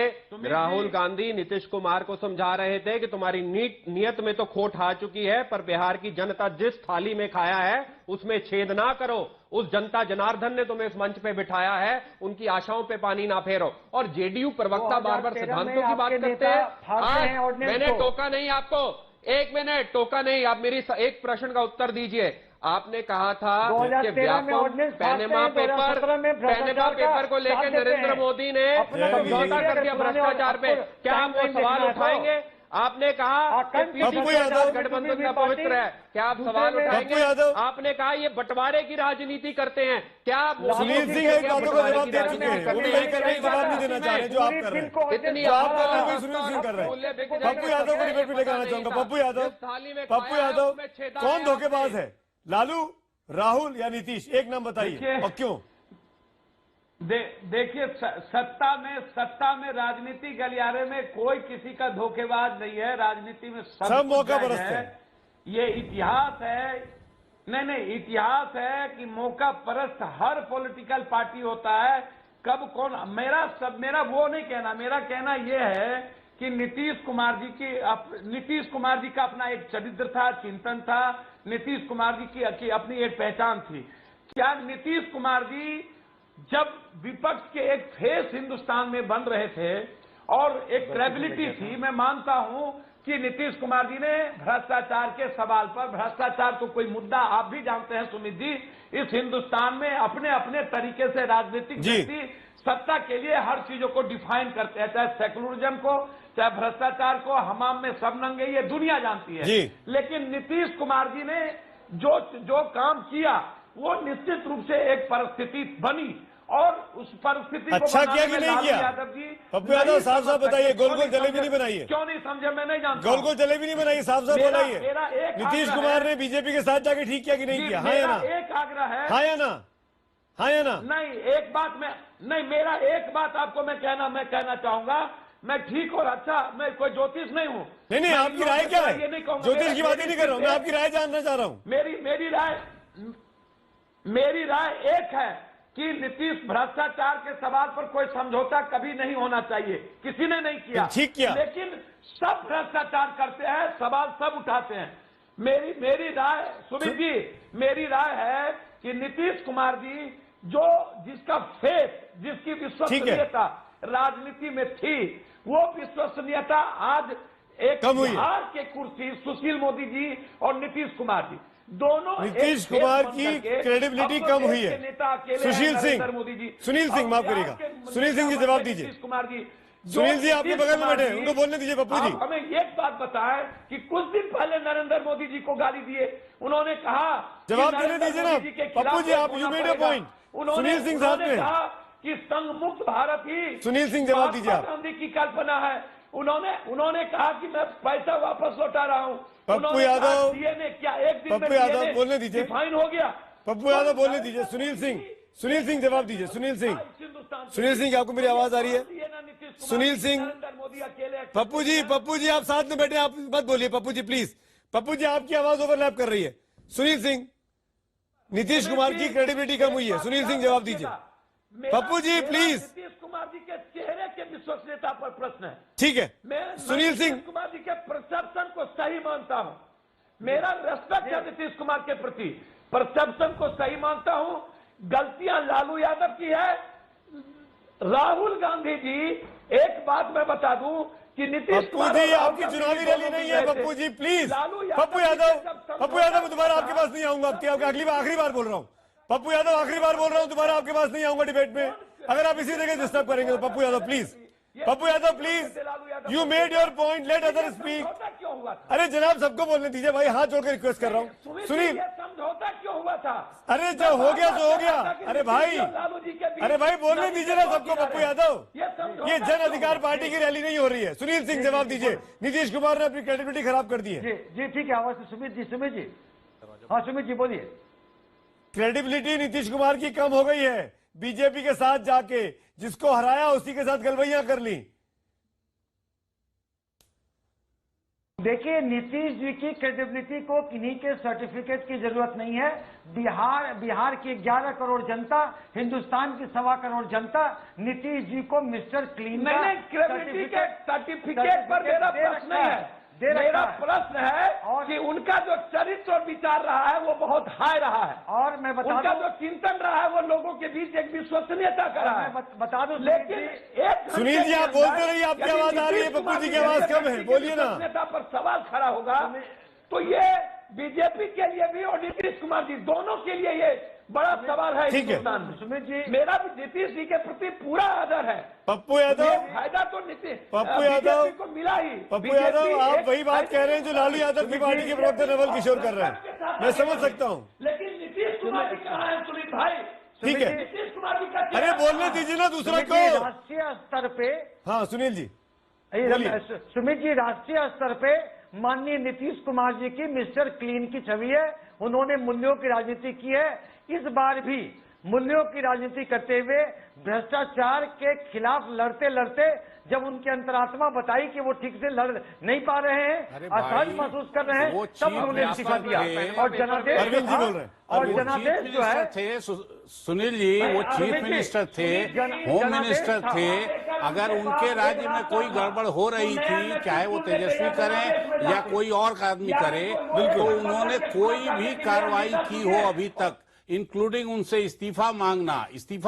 राहुल गांधी नीतीश कुमार को समझा रहे थे कि तुम्हारी नीयत में तो खोट आ चुकी है, पर बिहार की जनता जिस थाली में खाया है उसमें छेद ना करो। उस जनता जनार्दन ने तुम्हें इस मंच पे बिठाया है, उनकी आशाओं पे पानी ना फेरो। और जेडीयू प्रवक्ता बार बार सिद्धांतों की बात करते हैं। मैंने टोका नहीं आपको, 1 मिनट टोका नहीं, आप मेरी एक प्रश्न का उत्तर दीजिए। आपने कहा था कि 2013 में व्यापम ऑर्डिनेंस पैनेमा पेपर को लेकर नरेंद्र मोदी ने समझौता कर दिया भ्रष्टाचार पे। क्या आप वो सवाल उठाएंगे? आपने कहा कि पीडीपी गठबंधन का पवित्र है, क्या आप सवाल उठाएंगे? आपने कहा ये बंटवारे की राजनीति करते हैं, क्या आप सुनील सिंह एक बातों का जवाब दे चुके हैं, वो भी यही कर रहे हैं, जवाब नहीं देना चाह रहे जो आप कर रहे हैं। इतनी जो आप कर रहे हैं सुनील सिंह कर रहे हैं। पप्पू यादव को डिबेट में लेकर आना चाहूंगा। पप्पू यादव कौन धोखेबाज है, लालू, राहुल या नीतीश? एक नाम बताइए और क्यों? देखिए, सत्ता में राजनीति गलियारे में कोई किसी का धोखेबाज नहीं है। राजनीति में सब मौका परस्त है। ये इतिहास है। नहीं, इतिहास है कि मौका परस्त हर पॉलिटिकल पार्टी होता है। कब कौन, मेरा वो नहीं कहना। मेरा कहना यह है कि नीतीश कुमार जी का अपना एक चरित्र था, चिंतन था। नीतीश कुमार जी की अपनी एक पहचान थी। क्या नीतीश कुमार जी जब विपक्ष के एक फेस हिंदुस्तान में बन रहे थे और एक क्रेडिबिलिटी थी, मैं मानता हूं कि नीतीश कुमार जी ने भ्रष्टाचार के सवाल पर, भ्रष्टाचार तो कोई मुद्दा आप भी जानते हैं सुमित जी, इस हिंदुस्तान में अपने अपने तरीके से राजनीतिक व्यक्ति सत्ता के लिए हर चीजों को डिफाइन करते हैं, चाहे सेकुलरिज्म को, चाहे भ्रष्टाचार को। हमाम में सब नंगे, ये दुनिया जानती है। लेकिन नीतीश कुमार जी ने जो काम किया वो निश्चित रूप से एक परिस्थिति बनी और उस परिस्थिति अच्छा को किया कि नहीं किया? यादव जी, पप्पू यादव साफ साफ बताइए, गोल गोल जलेबी नहीं बनाई है। क्यों नहीं समझे? मैं नहीं जानता। गोल गोल जलेबी नहीं बनाई, साफ साफ बताइए। नीतीश कुमार ने बीजेपी के साथ जाके ठीक किया कि नहीं किया? हाँ या ना? एक आग्रह है। हाँ या ना? हाँ या ना? नहीं, एक बात मेरा एक बात आपको मैं कहना चाहूंगा। मैं ठीक और अच्छा, मैं कोई ज्योतिष नहीं हूँ। नहीं, आपकी राय क्या है? ज्योतिष की बात ही नहीं कर रहा हूँ मैं, आपकी राय जानना चाह रहा हूँ। मेरी राय एक है कि नीतीश भ्रष्टाचार के सवाल पर कोई समझौता कभी नहीं होना चाहिए, किसी ने नहीं किया। ठीक किया। लेकिन सब भ्रष्टाचार करते हैं, सवाल सब उठाते हैं। मेरी राय सुमित जी, मेरी राय है कि नीतीश कुमार जी जिसका फेस, जिसकी विश्वसनीयता राजनीति में थी, वो विश्वसनीयता आज एक बिहार के कुर्सी सुशील मोदी जी और नीतीश कुमार जी दोनों, नीतीश कुमार की क्रेडिबिलिटी कम हुई है। सुशील सिंह माफ करिएगा, सुनील सिंह जी जवाब दीजिए। कुमार जी, सुनील जी आपके बगल में बैठे, उनको बोलने दीजिए। पप्पू जी, हमें एक बात बताएं कि कुछ दिन पहले नरेंद्र मोदी जी को गाली दिए, उन्होंने कहा, जवाब देने दीजिए ना पप्पू जी, आप you made a point. Sunil Singh साहब ने कहा कि संघ मुक्त भारत ही सुनील सिंह जवाब दीजिए। गांधी की कल्पना है। उन्होंने कहा कि मैं पैसा वापस लौटा रहा हूँ। पप्पू यादव, ने क्या एक दिन पप्पू यादव बोलने दीजिए। फाइन हो गया। पप्पू यादव बोलने दीजिए। सुनील सिंह जवाब दीजिए। सुनील सिंह, आपको मेरी आवाज आ रही है? सुनील सिंह, पप्पू जी आप साथ में बैठे, आप मत बोलिए पप्पू जी प्लीज। पप्पू जी आपकी आवाज ओवरलैप कर रही है। सुनील सिंह, नीतीश कुमार की क्रेडिबिलिटी कम हुई है। सुनील सिंह जवाब दीजिए। पप्पू जी प्लीज। नीतीश कुमार जी के चेहरे के विश्वसनीयता पर प्रश्न है। ठीक है, सुनील सिंह, नीतीश कुमार जी के परसेप्शन को सही मानता हूँ। मेरा रेस्पेक्ट है नीतीश कुमार के प्रति, परसेप्शन को सही मानता हूँ। गलतियां लालू यादव की है। राहुल गांधी जी, एक बात मैं बता दूं कि नीतीश कुमार जी आपकी चुनावी रैली नहीं है। पप्पू जी प्लीज। पप्पू यादव दोबारा आपके पास नहीं आऊंगा। आखिरी बार बोल रहा हूँ पप्पू यादव, आखिरी बार बोल रहा हूँ, दोबारा आपके पास नहीं आऊंगा डिबेट में। अगर आप इसी जगह डिस्टर्ब करेंगे तो Pappu Yadav please, you made your point, let other speak. अरे जनाब सबको बोलने दीजिए भाई, हाथ जोड़कर रिक्वेस्ट कर रहा हूँ। सुनील, समझौता क्यों हुआ था? अरे जो हो गया तो हो गया। अरे भाई बोलने दीजिए ना सबको। पप्पू यादव, ये जन अधिकार पार्टी की रैली नहीं हो रही है। सुनील सिंह जवाब दीजिए। नीतीश कुमार ने अपनी क्रेडिबिलिटी खराब कर दी है। जी ठीक है, आवाज सुमित जी। हाँ सुमित जी बोलिए। क्रेडिबिलिटी नीतीश कुमार की कम हो गई है। बीजेपी के साथ जाके जिसको हराया उसी के साथ गलबैयां कर ली। देखिए, नीतीश जी की क्रेडिबिलिटी को किन्हीं के सर्टिफिकेट की जरूरत नहीं है। बिहार की 11 करोड़ जनता, हिंदुस्तान की 1.25 करोड़ जनता नीतीश जी को मिस्टर क्लीन नहीं, क्रेडिबिलिटी के सर्टिफिकेट पर मेरा प्रश्न नहीं है। मेरा प्रश्न है कि उनका जो चरित्र और विचार रहा है वो बहुत हाई रहा है, और मैं बता उनका जो चिंतन रहा है वो लोगों के बीच एक विश्वसनीयता का रहा है। बता दूं, लेकिन एक सुनील जी आप बोलते रहिए, आपकी आवाज आ रही है। पप्पू जी की आवाज कम है, बोलिए ना। पर सवाल खड़ा होगा तो ये बीजेपी के लिए भी और नीतीश कुमार जी दोनों के लिए ये बड़ा सवाल है हिंदुस्तान में। सुमित जी, मेरा भी नीतीश जी के प्रति पूरा आदर है। पप्पू यादव, ये फायदा तो नीतीश पप्पू यादव को मिला ही। पप्पू यादव, आप वही बात कह रहे हैं जो लालू यादव की पार्टी के प्रवक्ता नवल किशोर कर रहे हैं, मैं समझ सकता हूँ। लेकिन नीतीश कुमार जी कहाँ है सुनील भाई? ठीक है, नीतीश कुमार जी का अरे बोलने दीजिए ना दूसरा को। राष्ट्रीय स्तर पे, हाँ सुनील जी सुमित जी, राष्ट्रीय स्तर पे माननीय नीतीश कुमार जी की मिस्टर क्लीन की छवि है। उन्होंने मूल्यों की राजनीति की है। इस बार भी मूल्यों की राजनीति करते हुए भ्रष्टाचार के खिलाफ लड़ते लड़ते जब उनकी अंतरात्मा बताई कि वो ठीक से लड़ नहीं पा रहे हैं, असहज महसूस कर रहे हैं, तब उन्होंने इस्तीफा दिया। और जनादेश अरविंद जी बोल रहे हैं, और जनादेश जो है थे सुनील जी, वो चीफ मिनिस्टर थे, होम मिनिस्टर थे। अगर उनके राज्य में कोई गड़बड़ हो रही थी, चाहे वो तेजस्वी करें या कोई और आदमी करे, तो उन्होंने कोई भी कार्रवाई की हो अभी तक, इंक्लूडिंग उनसे इस्तीफा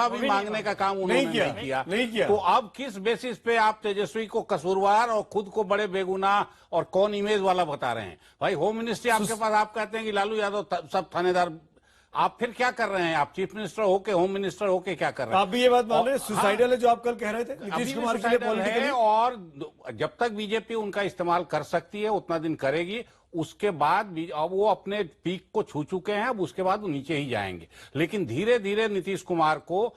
भी मांगने का काम उन्होंने नहीं किया। तो अब किस बेसिस पे आप तेजस्वी को कसूरवार और खुद को बड़े बेगुनाह और कौन इमेज वाला बता रहे हैं? भाई होम मिनिस्ट्री आपके पास, आप कहते हैं कि लालू यादव सब थानेदार, आप फिर क्या कर रहे हैं? आप चीफ मिनिस्टर होके, होम मिनिस्टर होके क्या कर रहे हैं? आप भी ये बात मान रहे हैं सुसाइडल है जो आप कल कह रहे थे नीतीश कुमार के लिए पॉलिटिकली? और जब तक बीजेपी उनका इस्तेमाल कर सकती है उतना दिन करेगी। उसके बाद भी अब वो अपने पीक को छू चुके हैं, अब उसके बाद वो नीचे ही जाएंगे। लेकिन धीरे धीरे नीतीश कुमार को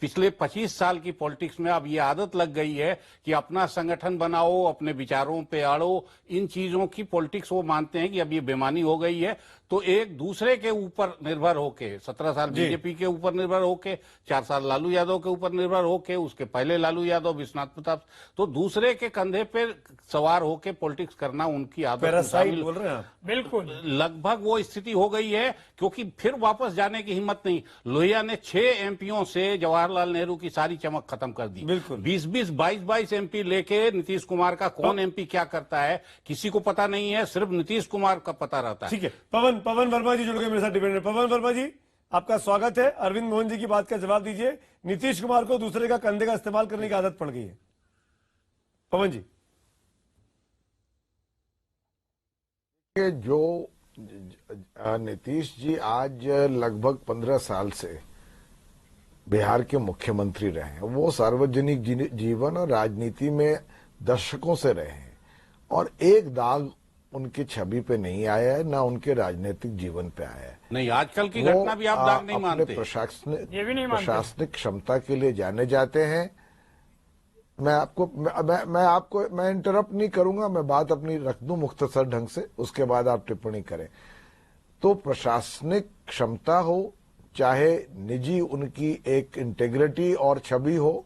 पिछले 25 साल की पॉलिटिक्स में अब ये आदत लग गई है कि अपना संगठन बनाओ, अपने विचारों पे अड़ो, इन चीजों की पॉलिटिक्स वो मानते हैं कि अब ये बेमानी हो गई है। तो एक दूसरे के ऊपर निर्भर होके, 17 साल बीजेपी के ऊपर निर्भर होके, 4 साल लालू यादव के ऊपर निर्भर होके, उसके पहले लालू यादव, विश्वनाथ प्रताप, तो दूसरे के कंधे पे सवार होके पॉलिटिक्स करना उनकी आदत शामिल, बोल रहे हैं बिल्कुल लगभग वो स्थिति हो गई है। क्योंकि फिर वापस जाने की हिम्मत नहीं। लोहिया ने 6 एमपीओं से जवाहरलाल नेहरू की सारी चमक खत्म कर दी। 20-20, 22-22 एमपी लेके नीतीश कुमार का कौन एमपी क्या करता है किसी को पता नहीं है, सिर्फ नीतीश कुमार का पता रहता है। ठीक है, पवन वर्मा जी जुड़ गए मेरे साथ डिबेट में। पवन वर्मा जी, आपका स्वागत है। अरविंद मोहन जी की बात का जवाब दीजिए। नीतीश कुमार को दूसरे का कंधे का इस्तेमाल करने की आदत पड़ गई है। पवन जी, जो नीतीश जी आज लगभग 15 साल से बिहार के मुख्यमंत्री रहे हैं, वो सार्वजनिक जीवन और राजनीति में दशकों से रहे हैं और एक दाग उनकी छवि पे नहीं आया है, ना उनके राजनीतिक जीवन पे आया है। नहीं, आजकल की घटना भी आप दाग नहीं मानते। प्रशासनिक क्षमता के लिए जाने जाते हैं। मैं इंटरप्ट नहीं करूंगा, मैं बात अपनी रख दूं मुख्तसर ढंग से, उसके बाद आप टिप्पणी करें। तो प्रशासनिक क्षमता हो, चाहे निजी उनकी एक इंटेग्रिटी और छवि हो,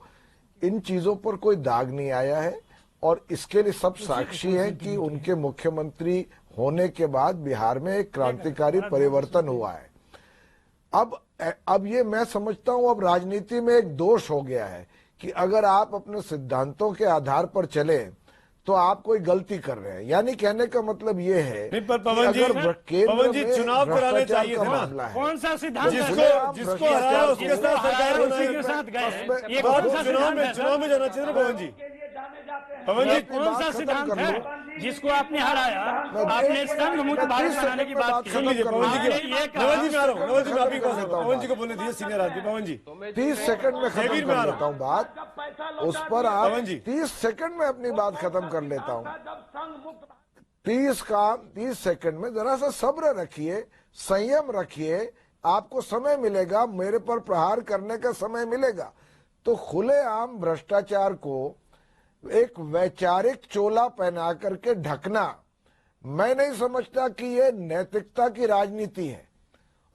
इन चीजों पर कोई दाग नहीं आया है। और इसके लिए सब साक्षी हैं कि उनके मुख्यमंत्री होने के बाद बिहार में एक क्रांतिकारी परिवर्तन हुआ है। अब ये मैं समझता हूं अब राजनीति में एक दोष हो गया है कि अगर आप अपने सिद्धांतों के आधार पर चले तो आप कोई गलती कर रहे हैं। यानी कहने का मतलब ये है नहीं, पर पवन जी चुनाव कराने चाहिए थे ना। कौन सा सिद्धांत? जिसको हराया उसके साथ सरकार बनाई। ये कौन सा चुनाव में जाना चाहिए ना पवन जी? पवन जी, कौन सा सिद्धांत है जिसको आपने हराया? आपने संघ मुक्त भारत बनाने की बात की। सुन लीजिए पवन जी, नवल जी में आ रहा हूँ, नवल जी में आप ही कह सकता हूँ। पवन जी को बोलने दीजिए, सीनियर आदमी। पवन जी 30 सेकंड में खत्म कर लेता हूँ बात, उस पर आप 30 सेकंड में अपनी बात खत्म कर लेता हूँ। 30 सेकंड में जरा सा सब्र रखिए, संयम रखिए, आपको समय मिलेगा, मेरे पर प्रहार करने का समय मिलेगा। तो खुलेआम भ्रष्टाचार को एक वैचारिक चोला पहना करके ढकना, मैं नहीं समझता कि ये नैतिकता की राजनीति है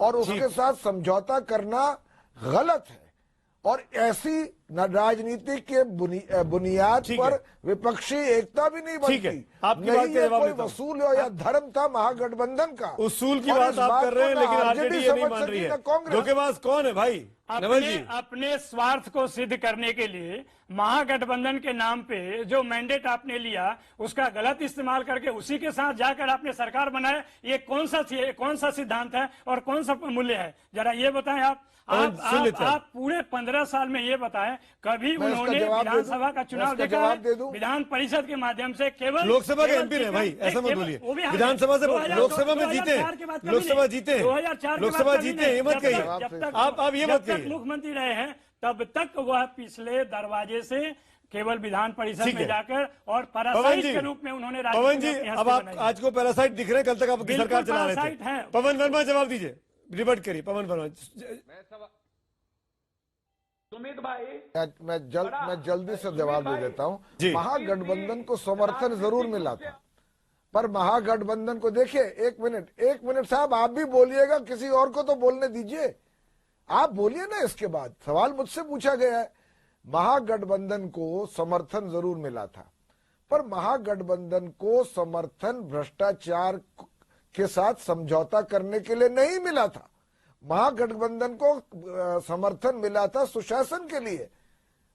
और उसके साथ समझौता करना गलत है। और ऐसी राजनीति के बुनियाद पर विपक्षी एकता भी नहीं बनती। आपकी बात का जवाब कोई वसूल हो या धर्म था महागठबंधन का, उसूल की बात आप कर रहे हैं, लेकिन आरजेडी ये नहीं मान रही है। धोखेबाज कौन है भाई? अपने स्वार्थ को सिद्ध करने के लिए महागठबंधन के नाम पे जो मैंडेट आपने लिया उसका गलत इस्तेमाल करके उसी के साथ जाकर आपने सरकार बनाया। ये कौन सा सिद्धांत है और कौन सा मूल्य है? जरा ये बताएं आप पूरे 15 साल में ये बताएं कभी मैं इसका उन्होंने जवाब दे दूं? विधानसभा का मैं चुनाव इसका देखा जवाब दे है दूं? विधान परिषद के माध्यम से केवल लोकसभा के केवल एमपी रहे भाई, स्पीकर- ऐसा मत केवल- बोलिए। वो भी हार विधानसभा से 2004 लोकसभा में जीते, 2004 के बाद कभी लोकसभा नहीं। जीते, 2004 के लोकसभा बाद कभी जीते, नहीं। ये मत जब कहिए। तक- जब तक- आप ये जब मत तक कहिए। मुख्यमंत्री रहे हैं तब तक वह पिछले दरवाजे से केवल विधान परिषद ठीक में है। जाकर और पवन पैरासाइट जी, के रूप में उन्होंने पवन राजनीति जी, में अपनी अब हस्ती आप बनाई। आज को पैरासाइट दिख रहे हैं, कल तक आप बिल्कुल सरकार चला रहे पैरासाइट थे। हैं। पवन वर्मा जवाब दीजिए, रिवर्ट करिए पवन वर्मा। सुमित भाई मैं जल्दी से जवाब दे देता हूँ। जी। महागठबंधन को समर्थन जरूर मिला था, पर महागठबंधन को देखिए, एक मिनट साहब, आप भी बोलिएगा, किसी और को तो बोलने दीजिए। आप बोलिए ना, इसके बाद सवाल मुझसे पूछा गया है। महागठबंधन को समर्थन जरूर मिला था, पर महागठबंधन को समर्थन भ्रष्टाचार के साथ समझौता करने के लिए नहीं मिला था। महागठबंधन को समर्थन मिला था सुशासन के लिए,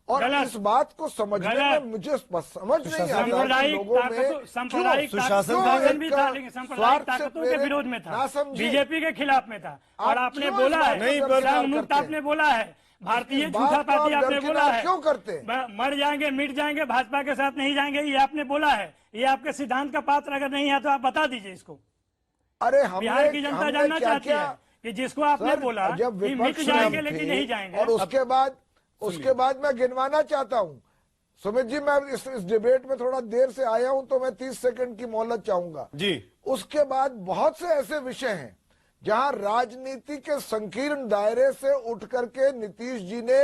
और इस बात को समझने में मुझे समझ नहीं आता कि लोगों में सांप्रदायिक ताकतों भी था, लेकिन सांप्रदायिक ताकतों के विरोध में था, बीजेपी के खिलाफ में था। और आपने बोला है, मुक्त आपने बोला है, भारतीय झूठा पार्टी आपने बोला है, क्यों करते मर जाएंगे मिट जाएंगे, भाजपा के साथ नहीं जाएंगे, ये आपने बोला है। ये आपके सिद्धांत का पात्र अगर नहीं है तो आप बता दीजिए इसको। अरे बिहार की जनता जानना चाहती है कि जिसको आपने बोला कि मिट जाएंगे लेकिन नहीं जाएंगे, और उसके बाद मैं गिनवाना चाहता हूं। सुमित जी, मैं इस डिबेट में थोड़ा देर से आया हूं, तो मैं 30 सेकंड की मोहलत चाहूंगा जी। उसके बाद बहुत से ऐसे विषय हैं जहां राजनीति के संकीर्ण दायरे से उठ करके नीतीश जी ने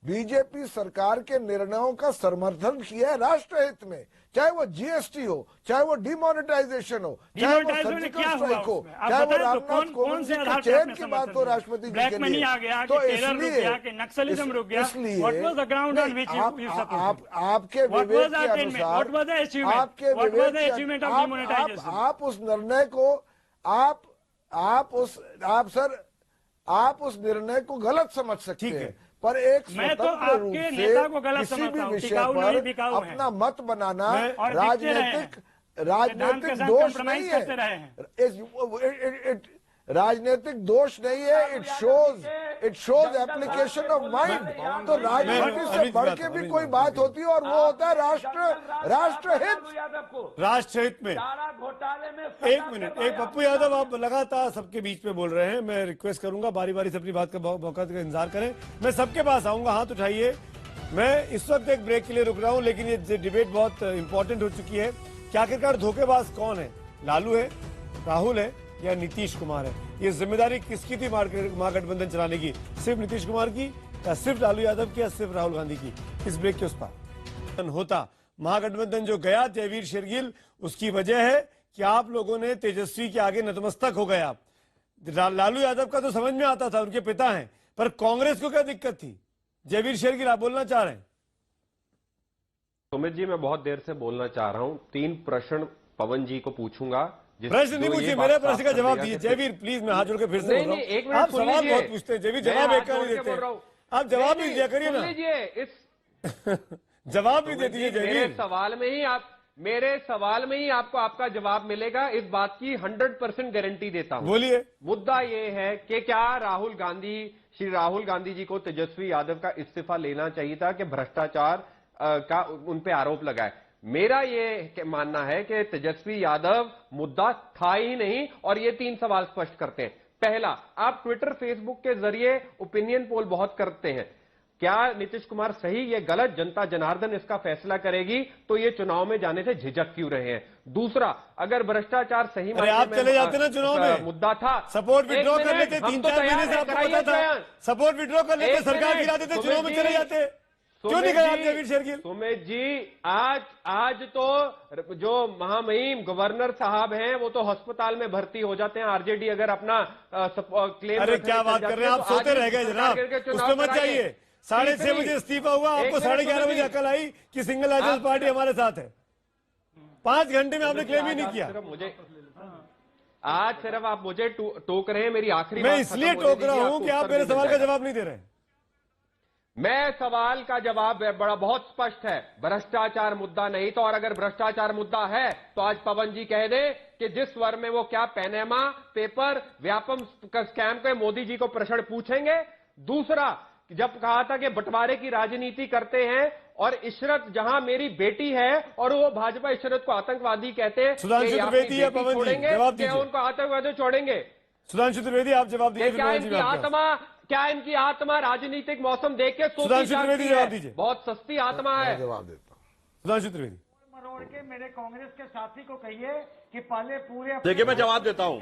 बीजेपी सरकार के निर्णयों का समर्थन किया है राष्ट्रहित में, चाहे वो जीएसटी हो, चाहे वो डिमोनेटाइजेशन हो, चाहे वो सर्जिकल स्ट्राइक हो, चाहे वो रामनाथ कोविंद जी के चयन की बात हो राष्ट्रपति जी के लिए। तो इसलिए नक्सलिज्म रुक गया, आपके विवेक के अनुसार, आप उस निर्णय को आप उस निर्णय को गलत समझ सकते हैं, पर एक स्वतंत्र रूप से किसी भी विषय पर अपना मत बनाना राजनीतिक दोष नहीं है। राजनीतिक दोष नहीं है, it shows application of mind. तो राजनीति से बढ़ के भी कोई बात होती है, और वो होता है राष्ट्रहित में। घोटाले में एक मिनट, एक पप्पू यादव, आप लगातार सबके बीच में बोल रहे हैं, मैं रिक्वेस्ट करूंगा बारी बारी से अपनी बात का मौका का इंतजार करें। मैं सबके पास आऊंगा, हाथ उठाइए। मैं इस वक्त एक ब्रेक के लिए रुक रहा हूं, लेकिन ये डिबेट बहुत इंपॉर्टेंट हो चुकी है कि आखिरकार धोखेबाज कौन है, लालू है, राहुल है या नीतीश कुमार है। ये जिम्मेदारी किसकी थी महागठबंधन चलाने की, सिर्फ नीतीश कुमार की या सिर्फ लालू यादव की या सिर्फ राहुल गांधी की? इस ब्रेक के उस पर होता महागठबंधन जो गया जयवीर शेरगिल, उसकी वजह है कि आप लोगों ने तेजस्वी के आगे नतमस्तक हो गया। लालू यादव का तो समझ में आता था, उनके पिता हैं, पर कांग्रेस को क्या दिक्कत थी? जयवीर शेरगिल, आप बोलना चाह रहे हैं? सुमित जी, मैं बहुत देर से बोलना चाह रहा हूं। 3 प्रश्न पवन जी को पूछूंगा। प्रश्न नहीं पूछिए, मेरे प्रश्न का जवाब दीजिए। जयवीर प्लीज, मैं हाथ जोड़ के फिर से बोल रहा हूं, आप सवाल बहुत पूछते हैं। जयवीर जवाब एक का नहीं देते, आप जवाब भी दिया करिए ना। जवाब भी दे दीजिए जयवीर। मेरे सवाल में ही आपको आपका जवाब मिलेगा, इस बात की 100% गारंटी देता हूं। बोलिए। मुद्दा ये है कि क्या श्री राहुल गांधी जी को तेजस्वी यादव का इस्तीफा लेना चाहिए था कि भ्रष्टाचार का उन पे आरोप लगाए? मेरा ये मानना है कि तेजस्वी यादव मुद्दा था ही नहीं, और ये 3 सवाल स्पष्ट करते हैं। पहला, आप ट्विटर फेसबुक के जरिए ओपिनियन पोल बहुत करते हैं, क्या नीतीश कुमार सही ये गलत, जनता जनार्दन इसका फैसला करेगी, तो ये चुनाव में जाने से झिझक क्यों रहे हैं? दूसरा, अगर भ्रष्टाचार सही आप चले जाते ना चुनाव में, मुद्दा था, सपोर्ट विड्रॉ कर लेते, 3-4 महीने से आपको पता था, सपोर्ट विड्रॉ कर लेते, सरकार गिरा देते, चुनाव में चले जाते, क्यों नहीं गए आप जयवीर शेरगिल? सुमित जी, आज तो जो महामहिम गवर्नर साहब हैं वो तो अस्पताल में भर्ती हो जाते हैं। आरजेडी अगर अपना क्लेम, अरे क्या बात कर रहे हैं आप, सोते रह गए जनाब, उसमें मत जाइए। 6:30 बजे इस्तीफा हुआ, आपको 11:30 बजे अकल आई कि सिंगल लाइसेंस पार्टी हमारे साथ है। 5 घंटे में आपने क्लेम ही नहीं किया। आज सिर्फ आप मुझे टोक रहे हैं, मेरी आखिरी मैं इसलिए टोक रहा हूं कि आप मेरे सवाल का जवाब नहीं दे रहे। मैं सवाल का जवाब बहुत स्पष्ट है, भ्रष्टाचार मुद्दा नहीं था, और अगर भ्रष्टाचार मुद्दा है तो आज पवन जी कह दे कि जिस स्वर में वो क्या पैनामा पेपर व्यापम स्कैम के मोदी जी को प्रश्न पूछेंगे। दूसरा, जब कहा था कि बंटवारे की राजनीति करते हैं और इशरत जहां मेरी बेटी है और वो भाजपा इशरत को आतंकवादी कहते हैं, सुधांशु त्रिवेदी या पवन जी छोड़ेंगे जवाब क्या दीजिए। उनको आतंकवादी छोड़ेंगे? सुधांशु त्रिवेदी आप जवाब दीजिए। क्या इनकी आत्मा राजनीतिक मौसम देख के सोती सुधांशु त्रिवेदी जागती जवाब है? दीजिए। बहुत सस्ती आत्मा है। जवाब देता हूँ। सुधांशु त्रिवेदी मरोड़ के मेरे कांग्रेस के साथी को कहिए कि पहले पूरे देखिए मैं जवाब देता हूं।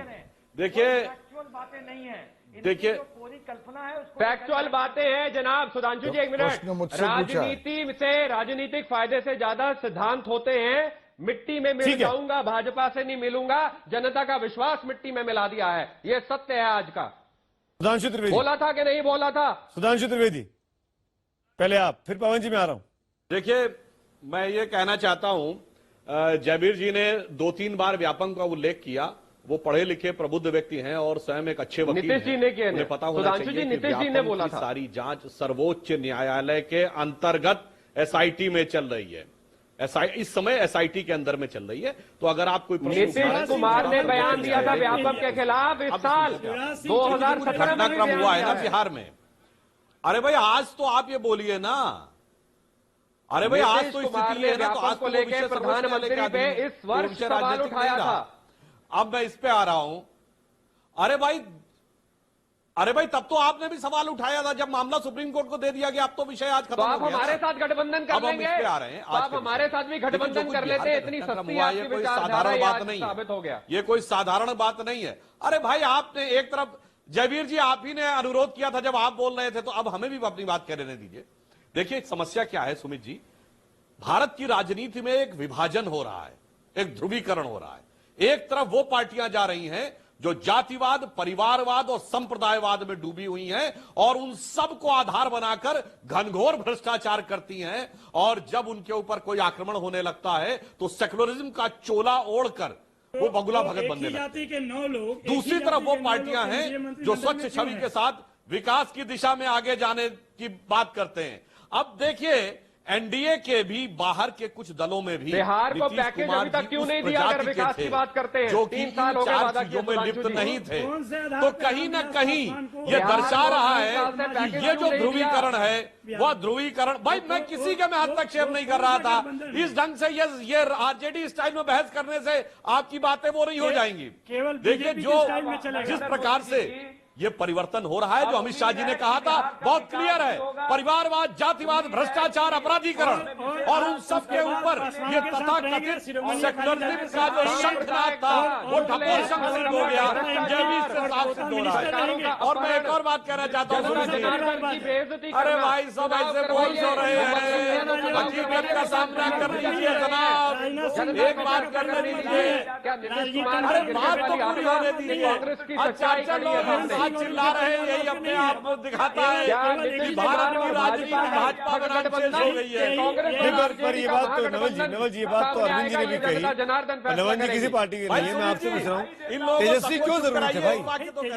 देखिए फैक्चुअल बातें नहीं है, देखिए पूरी कल्पना है उसको फैक्चुअल बातें हैं जनाब। सुधांशु जी एक प्रश्न मिनट, मुझसे पूछा है। राजनीति से राजनीतिक फायदे से ज्यादा सिद्धांत होते हैं। मिट्टी में मिल ठीक है। जाऊंगा, भाजपा से नहीं मिलूंगा। जनता का विश्वास मिट्टी में मिला दिया है, ये सत्य है आज का। सुधांशु त्रिवेदी बोला था कि नहीं बोला था? सुधांशु त्रिवेदी पहले आप, फिर पवन जी में आ रहा हूं। देखिए मैं ये कहना चाहता हूं, जयवीर जी ने 2-3 बार व्यापम का उल्लेख किया। वो पढ़े लिखे प्रबुद्ध व्यक्ति हैं और स्वयं एक अच्छे वकील नीतीश जी ने किया, उन्हें पता होना सुधांशु चाहिए जी, कि नीतीश जी ने व्यापम बोला की था। सारी जांच सर्वोच्च न्यायालय के अंतर्गत एसआईटी में चल रही है। इस समय एसआईटी के अंदर में चल रही है। तो अगर आप कोई प्रश्न उठा रहे हैं, नीतीश कुमार ने बयान दिया था व्यापम के खिलाफ इस साल 2017 में घटनाक्रम हुआ है ना बिहार में। अरे भाई आज तो आप ये बोलिए ना, अरे भाई आज तो स्थिति है ना, तो आज को लेकर प्रधानमंत्री पे इस वर्ष सवाल उठाया था। अब मैं इस पे आ रहा हूं। अरे भाई तब तो आपने भी सवाल उठाया था जब मामला सुप्रीम कोर्ट को दे दिया गया। अब तो विषय आज खत्म हो गया। आप हमारे साथ गठबंधन कर लेंगे, अब हम इस पे आ रहे हैं। आप हमारे साथ भी गठबंधन कर लेते हैं। इतनी सस्ती आपकी विचारधारा बात नहीं साबित हो गया। ये कोई साधारण बात नहीं है। अरे भाई आपने एक तरफ, जयवीर जी आप ही ने अनुरोध किया था जब आप बोल रहे थे, तो अब हमें भी अपनी बात कहने दीजिए। देखिए समस्या क्या है सुमित जी, भारत की राजनीति में एक विभाजन हो रहा है, एक ध्रुवीकरण हो रहा है। एक तरफ वो पार्टियां जा रही हैं जो जातिवाद, परिवारवाद और संप्रदायवाद में डूबी हुई हैं और उन सब को आधार बनाकर घनघोर भ्रष्टाचार करती हैं, और जब उनके ऊपर कोई आक्रमण होने लगता है तो सेक्युलरिज्म का चोला ओढ़कर वो बगुला भगत बनने लगते हैं। 9 लोग, दूसरी तरफ वो पार्टियां हैं जो स्वच्छ छवि के साथ विकास की दिशा में आगे जाने की बात करते हैं। अब देखिए एनडीए के भी बाहर के कुछ दलों में भी बिहार को नीतीश पैकेज कुमार अभी तक जी क्यों उस नहीं दिया? अगर प्रजाति विकास के की थे बात करते हैं, जो कि 3 साल हो गए चार वादा चीजों में किया लिप्त सुधांशु नहीं जी। थे। कौन से आधार तो पर कहीं न रामदास कहीं पासवान को ये बिहार दर्शा को रहा 3 साल से है पैकेज कि ये जो क्यों नहीं ध्रुवीकरण दिया? है वह ध्रुवीकरण, भाई मैं किसी का मैं हस्तक्षेप नहीं कर रहा था। इस ढंग से ये आरजेडी स्टाइल में बहस करने से आपकी बातें वो नहीं हो जाएंगी। केवल देखिए बीजेपी जो के स्टाइल में चलेगा। जिस प्रकार से ये परिवर्तन हो रहा है, जो अमित शाह जी ने कहा था, बहुत क्लियर है। परिवारवाद, जातिवाद, भ्रष्टाचार, अपराधीकरण और उन सब के ऊपर ये तथाकथित सेक्युलरिज्म का जो शंखनाद था वो ढकोल शंख सिद्ध हो गया। ये भी इससे साफ सिद्ध हो रहा है। और मैं एक और बात कहना चाहता हूँ, अरे भाई सब ऐसे बोल जो रहे हैं, हकीकत का सामना कर लीजिए जनाब, एक बात करने दीजिए। अरे बात तो पूरी होने दीजिए। अच्छा लोग चिल्ला रहे हैं, यही अपने आप को दिखाता है कि भारत की राजनीति भाजपा बनाम शेष हो गई है। पर ये बात तो नवल जी ये बात तो अरविंद जी ने भी कही। नवल जी किसी पार्टी के नहीं है, मैं आपसे पूछ रहा हूँ तेजस्वी क्यों जरूरत है भाई?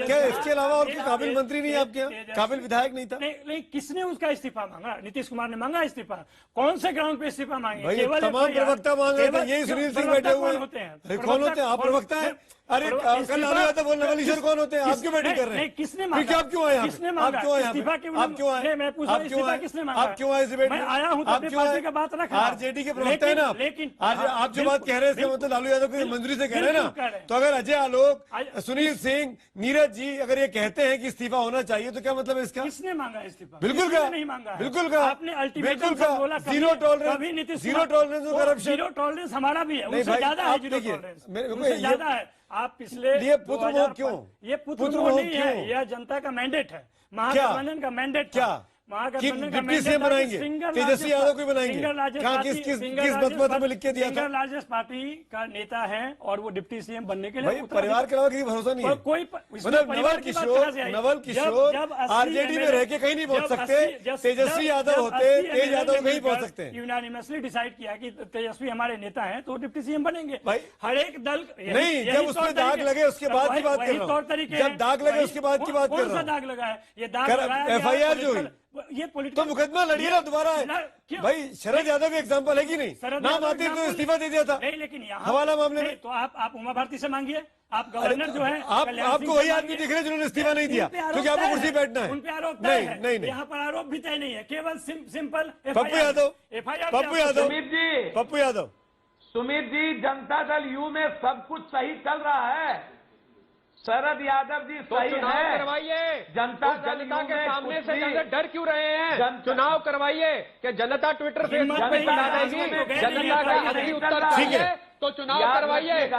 क्या इसके अलावा और कोई काबिल मंत्री नहीं है आपके यहाँ? काबिल विधायक नहीं था? नहीं, किसने उसका इस्तीफा मांगा? नीतीश कुमार ने मांगा इस्तीफा? कौन से ग्राउंड पे इस्तीफा मांगे? भाई तमाम प्रवक्ता मांग रहे थे, यही सुनील सिंह बैठे हुए होते हैं। कौन होते हैं? आप प्रवक्ता है? अरे कल लालू यादव बोल नवल ईश्वर कौन होते हैं? आप क्यों बैठक कर रहे हैं? किसने मांगा? आप क्यों आए? किसने मांगा? आप क्यों आए? इस्तीफा आप क्यों आए? मैं पूछ रहा हूं, इस्तीफा किसने मांगा? आप क्यों आए इस डिबेट में? मैं आया हूं तो आप अपनी क्यों पार्टी आए? का बात रखा। आरजेडी के प्रवक्ता है ना आप? लेकिन आप जो बात कह रहे हैं इसका मतलब लालू यादव की मंजूरी से कह रहे हैं ना? तो अगर अजय आलोक, सुनील सिंह, नीरज जी अगर ये कहते हैं कि इस्तीफा होना चाहिए तो क्या मतलब है इसका? किसने मांगा इस्तीफा? बिल्कुल का नहीं मांगा। बिल्कुल का आपने अल्टीमेटम बोला zero tolerance, zero tolerance corruption. Zero tolerance हमारा भी है, उससे ज्यादा है जीरो टॉलरेंस, उससे ज्यादा है। आप पिछले ये पुत्रमोह क्यों? ये पुत्रमोह नहीं है, यह जनता का मैंडेट है, महागठबंधन का मैंडेट क्या? डिप्टी सीएम बनाएंगे, तेजस्वी यादव को बनाएंगे? कहाँ किस मतपत्र में लिख के दिया था? सिंगल लार्जेस्ट पार्टी का नेता है और वो डिप्टी सीएम बनने के लिए परिवार के अलावा किसी भरोसा नहीं है। कोई मतलब नवल किशोर आरजेडी में रह के कहीं नहीं पहुंच सकते, तेजस्वी यादव होते, तेज यादव कहीं पहुंच सकते हैं। यूनानिमसली डिसाइड किया कि तेजस्वी हमारे नेता हैं तो डिप्टी सीएम बनेंगे। हर एक दल नहीं, जब उसमें दाग लगे उसके बाद की बात कर रहा हूँ। जब दाग लगे उसके बाद की बात कर रहा हूँ। दाग लगा है ये दाग FIR जो हुई, ये तो पॉलिटिकल मुकदमा लड़िए ना दोबारा है भाई। शरद यादव भी एग्जाम्पल है कि नहीं? नाम आते तो इस्तीफा दे दिया था नहीं, लेकिन यहाँ हवाला मामले में। तो आप उमा भारती से मांगिए, आप गवर्नर जो है आपको वही आदमी दिख रहे हैं जिन्होंने इस्तीफा नहीं दिया क्योंकि आपको कुर्सी बैठना है। उन पे आरोप नहीं है। नहीं नहीं, यहाँ पर आरोप भी तय नहीं है, केवल सिंपल पप्पू यादव, पप्पू यादव, सुमित जी, पप्पू यादव, सुमित जी, जनता दल यू में सब कुछ सही चल रहा है। शरद यादव जी तो सही चुनाव है, करवाइए। जनता तो जनता के सामने से जनता डर क्यों रहे हैं? चुनाव करवाइए कि जनता ट्विटर से जनता का असली उत्तर चाहिए तो चुनाव करवाइए।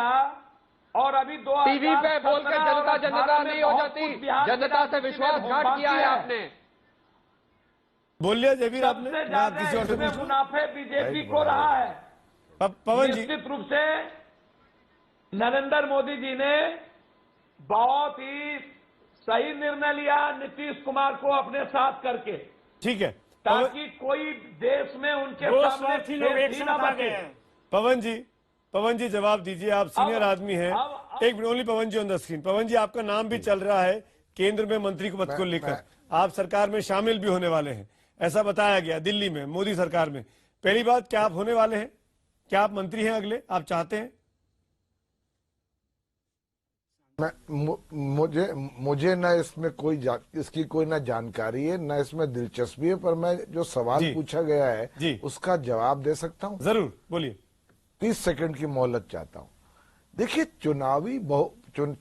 और अभी टीवी पे बोलकर जनता नहीं हो जाती। जनता से विश्वासघात किया है आपने। बोल लिया जयवीर आपने। सबसे ज्यादा इसमें मुनाफे बीजेपी को रहा है। पवन जी, निश्चित रूप से नरेंद्र मोदी जी ने बहुत ही सही निर्णय लिया नीतीश कुमार को अपने साथ करके, ठीक है, ताकि कोई देश में उनके सामने लोग एक ना साथ आ गए बचे। हैं। पवन जी जवाब दीजिए, आप सीनियर आदमी हैं। एक minute, only Pawan ji on the screen. Pawan ji, आपका नाम भी चल रहा है केंद्र में मंत्री के पद को लेकर, आप सरकार में शामिल भी होने वाले हैं, ऐसा बताया गया दिल्ली में मोदी सरकार में। पहली बात, क्या आप होने वाले हैं? क्या आप मंत्री हैं अगले? आप चाहते हैं? मुझे न इसमें इसकी कोई ना जानकारी है, न इसमें दिलचस्पी है, पर मैं जो सवाल पूछा गया है उसका जवाब दे सकता हूं। जरूर, बोलिए। 30 सेकंड की मोहलत चाहता हूं। देखिए,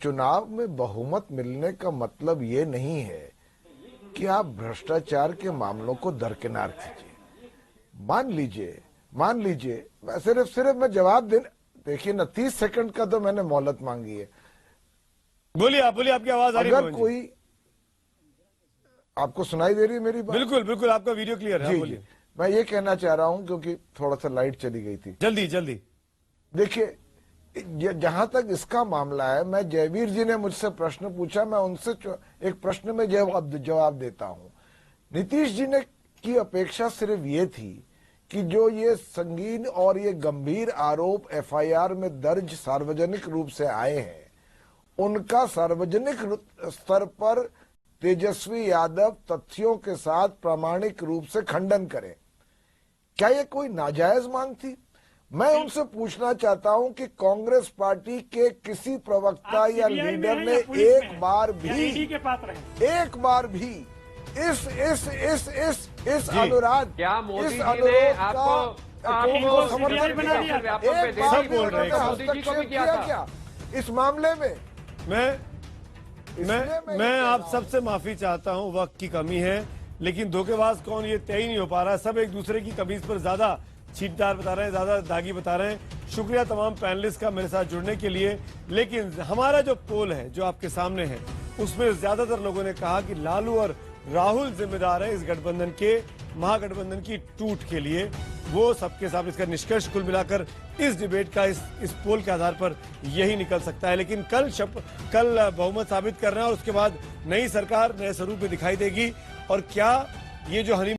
चुनाव में बहुमत मिलने का मतलब ये नहीं है कि आप भ्रष्टाचार के मामलों को दरकिनार कीजिए। मान लीजिए सिर्फ मैं जवाब देखिए ना, 30 सेकंड का तो मैंने मोहलत मांगी है। बोलिए, आपकी आवाज आ रही है। अगर कोई आपको सुनाई दे रही है मेरी बात? बिल्कुल, आपका वीडियो क्लियर है। जी, मैं ये कहना चाह रहा हूं क्योंकि थोड़ा सा लाइट चली गई थी। जल्दी देखिए, जहां तक इसका मामला है, मैं जयवीर जी ने मुझसे प्रश्न पूछा, मैं उनसे एक प्रश्न में जवाब देता हूं। नीतीश जी ने की अपेक्षा सिर्फ ये थी कि जो ये संगीन और ये गंभीर आरोप एफआईआर में दर्ज सार्वजनिक रूप से आए हैं, उनका सार्वजनिक स्तर पर तेजस्वी यादव तथ्यों के साथ प्रामाणिक रूप से खंडन करें। क्या ये कोई नाजायज मांग थी? मैं उनसे पूछना चाहता हूं कि कांग्रेस पार्टी के किसी प्रवक्ता या लीडर ने एक बार भी इस अनुराग, क्या मोदी इस जी ने अनुरोध आपको समर्थन बना दिया? एक बार भी उन्होंने हस्तक्षेप किया क्या इस मामले में? मैं आप सबसे माफी चाहता हूं, वक्त की कमी है, लेकिन धोखेबाज कौन ये तय नहीं हो पा रहा है। सब एक दूसरे की कमीज पर ज्यादा छींटदार बता रहे हैं, ज्यादा दागी बता रहे हैं। शुक्रिया तमाम पैनलिस्ट का मेरे साथ जुड़ने के लिए। लेकिन हमारा जो पोल है जो आपके सामने है, उसमें ज्यादातर लोगों ने कहा कि लालू और राहुल जिम्मेदार है इस गठबंधन के, महागठबंधन की टूट के लिए। वो सबके साथ इसका निष्कर्ष कुल मिलाकर इस डिबेट का इस पोल के आधार पर यही निकल सकता है। लेकिन कल बहुमत साबित करना है और उसके बाद नई सरकार नए स्वरूप में दिखाई देगी। और क्या ये जो हनी